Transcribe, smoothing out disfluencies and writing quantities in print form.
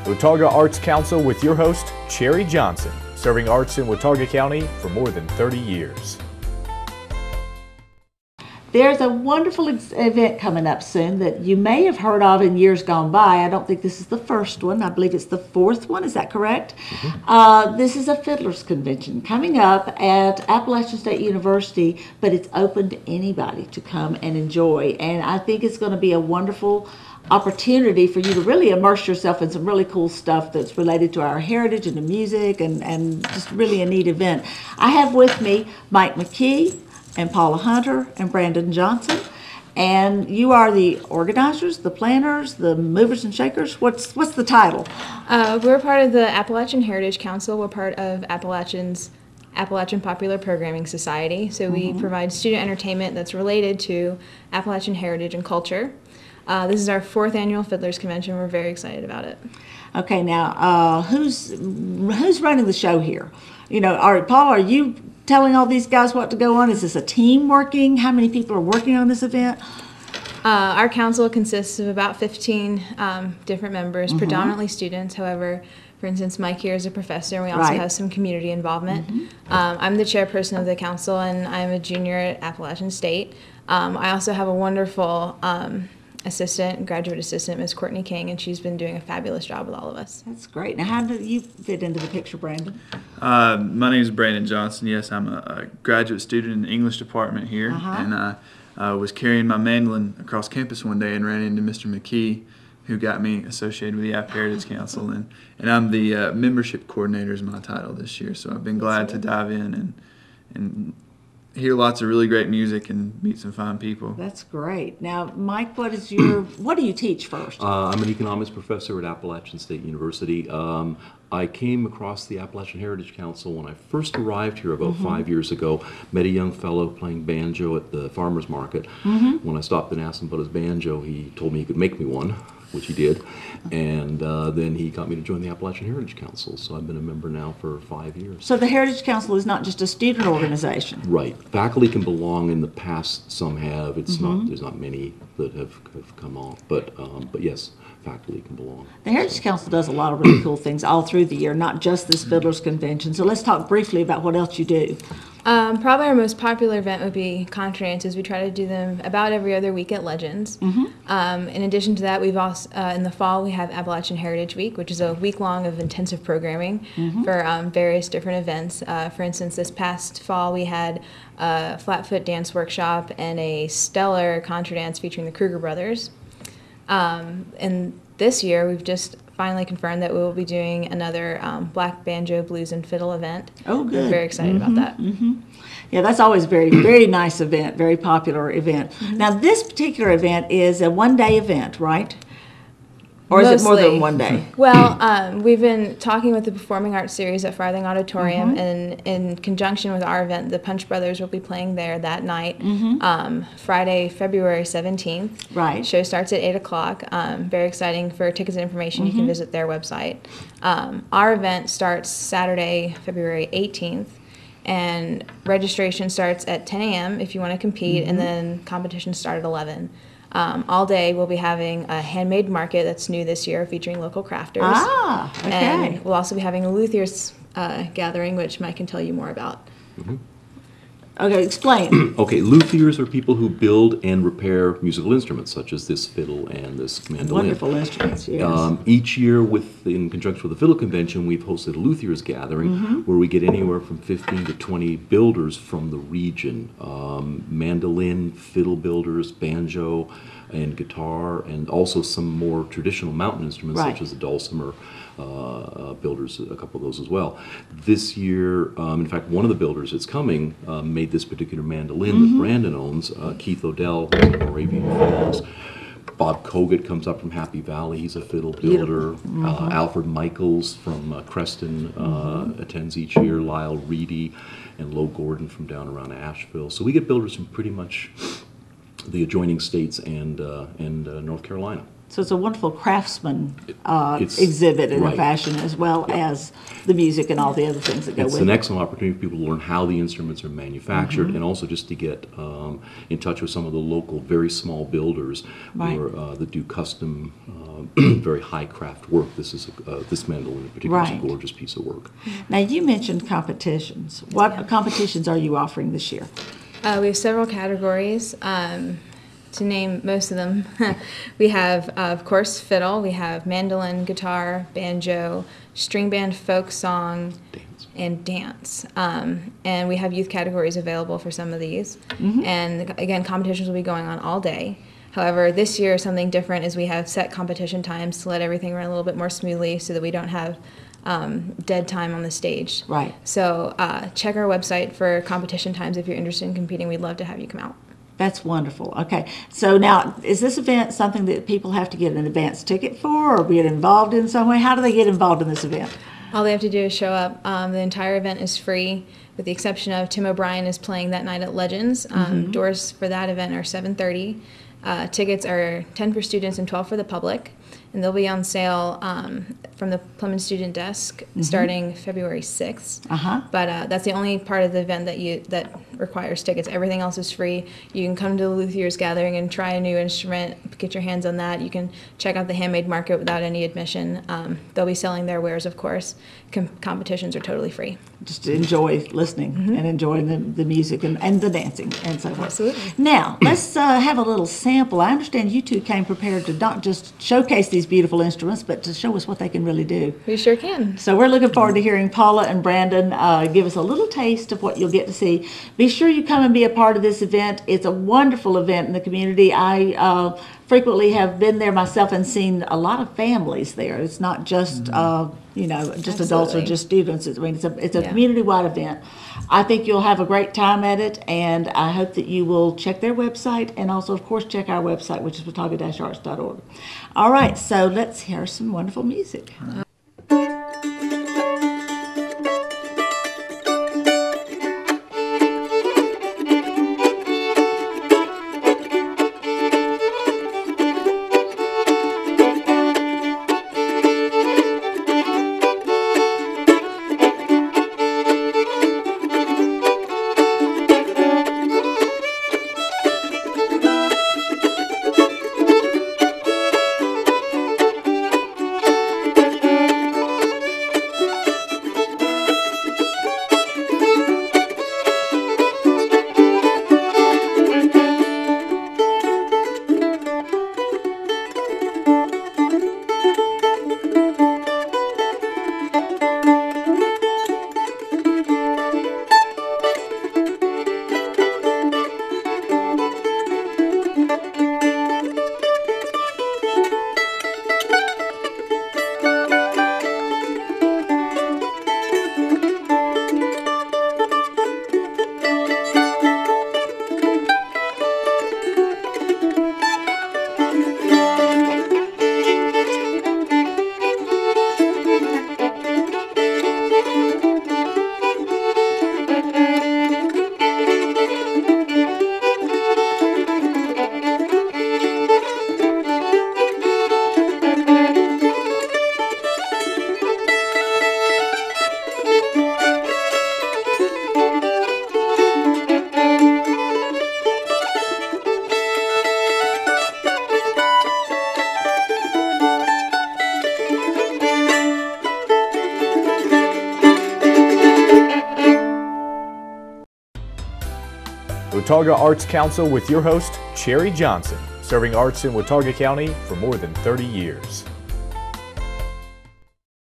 Watauga Arts Council with your host, Cherry Johnson, serving arts in Watauga County for more than 30 years. There's a wonderful event coming up soon that you may have heard of in years gone by. I don't think this is the first one. I believe it's the fourth one. Is that correct? Mm-hmm. This is a Fiddlers Convention coming up at Appalachian State University, but it's open to anybody to come and enjoy. And I think it's going to be a wonderful opportunity for you to really immerse yourself in some really cool stuff that's related to our heritage and the music, and just really a neat event. I have with me Mike McKee and Paula Hunter and Brandon Johnson, and you are the organizers, the planners, the movers and shakers. What's the title? We're part of the Appalachian Heritage Council. We're part of Appalachian Popular Programming Society. So we provide student entertainment that's related to Appalachian heritage and culture. This is our 4th annual Fiddlers Convention. We're very excited about it. Okay, now who's running the show here? You know, Paul, are you telling all these guys what to go on? Is this a team working? How many people are working on this event? Our council consists of about 15 different members, predominantly students. However, for instance, Mike here is a professor, and we also have some community involvement. I'm the chairperson of the council, and I'm a junior at Appalachian State. I also have a wonderful graduate assistant, Ms. Courtney King, and she's been doing a fabulous job with all of us. That's great. Now, how do you fit into the picture, Brandon? My name is Brandon Johnson. Yes, I'm a graduate student in the English department here, and I was carrying my mandolin across campus one day and ran into Mr. McKee, who got me associated with the App Heritage Council, and I'm the membership coordinator is my title this year. So I've been glad to dive in and hear lots of really great music and meet some fine people. That's great. Now, Mike, what do you teach first? I'm an economics professor at Appalachian State University. I came across the Appalachian Heritage Council when I first arrived here about 5 years ago. Met a young fellow playing banjo at the farmer's market. When I stopped and asked him about his banjo, he told me he could make me one, which he did, and then he got me to join the Appalachian Heritage Council, so I've been a member now for 5 years. So the Heritage Council is not just a student organization? Right. Faculty can belong. In the past, some have. It's not. There's not many that have come off, but yes, faculty can belong. The Heritage Council does a lot of really cool things all through the year, not just this Fiddlers Convention. So let's talk briefly about what else you do. Probably our most popular event would be contra dances. We try to do them about every other week at Legends. In addition to that, we've also in the fall we have Appalachian Heritage Week, which is a week-long of intensive programming for various different events. For instance, this past fall we had a flatfoot dance workshop and a stellar contra dance featuring the Kruger brothers. And this year we've just finally confirmed that we will be doing another black banjo, blues, and fiddle event. Oh, good. We're very excited about that. Yeah, that's always a very, very nice event, very popular event. Now, this particular event is a one-day event, right? Or is it more than one day? Well, we've been talking with the Performing Arts Series at Farthing Auditorium, and in conjunction with our event, the Punch Brothers will be playing there that night, Friday, February 17th. Right. Show starts at 8 o'clock. Very exciting. For tickets and information, you can visit their website. Our event starts Saturday, February 18th, and registration starts at 10 a.m. if you want to compete, and then competitions start at 11. All day we'll be having a handmade market that's new this year featuring local crafters. Ah, okay. And we'll also be having a luthiers gathering, which Mike can tell you more about. Okay, explain. Okay, luthiers are people who build and repair musical instruments, such as this fiddle and this mandolin. Wonderful instruments, yes. Each year, in conjunction with the Fiddle Convention, we've hosted a luthiers gathering where we get anywhere from 15 to 20 builders from the region. Mandolin, fiddle builders, banjo, and guitar, and also some more traditional mountain instruments, such as the dulcimer builders, a couple of those as well. This year, in fact, one of the builders that's coming made this particular mandolin that Brandon owns, Keith Odell, who's from Moravian Falls. Bob Kogut comes up from Happy Valley. He's a fiddle builder. Alfred Michaels from Creston attends each year. Lyle Reedy and Lo Gordon from down around Asheville. So we get builders from pretty much the adjoining states and North Carolina. So it's a wonderful craftsman It's- exhibit in a right. fashion, as well as the music and all the other things that go It's with an it. excellent opportunity for people to learn how the instruments are manufactured, and also just to get in touch with some of the local, very small builders Right. that do custom, very high craft work. This mandolin in particular is Right. a gorgeous piece of work. Now, you mentioned competitions. What competitions are you offering this year? We have several categories. To name most of them, we have, of course, fiddle. We have mandolin, guitar, banjo, string band, folk song, Dance. and dance. And we have youth categories available for some of these. And again, competitions will be going on all day. However, this year something different is we have set competition times to let everything run a little bit more smoothly so that we don't have dead time on the stage. Right. So check our website for competition times if you're interested in competing. We'd love to have you come out. That's wonderful. Okay. So now, is this event something that people have to get an advance ticket for or get involved in some way? How do they get involved in this event? All they have to do is show up. The entire event is free, with the exception of Tim O'Brien is playing that night at Legends. Doors for that event are 7:30. Tickets are 10 for students and 12 for the public, and they'll be on sale from the Plymouth Student Desk starting February 6th. But that's the only part of the event that requires tickets. Everything else is free. You can come to the Luthiers Gathering and try a new instrument, get your hands on that. You can check out the handmade market without any admission. They'll be selling their wares, of course. Competitions are totally free. Just to enjoy listening and enjoying the music and the dancing and so forth. Absolutely. Now, let's have a little sample. I understand you two came prepared to not just showcase these beautiful instruments, but to show us what they can really do. We sure can. So we're looking forward to hearing Paula and Brandon give us a little taste of what you'll get to see. Be sure you come and be a part of this event. It's a wonderful event in the community. I frequently have been there myself and seen a lot of families there. It's not just just adults or Absolutely. just students. I mean, it's a Yeah. community-wide event. I think you'll have a great time at it, and I hope that you will check their website and also, of course, check our website, which is watauga-arts.org. All right, so let's hear some wonderful music. Watauga Arts Council with your host, Cherry Johnson, serving arts in Watauga County for more than 30 years.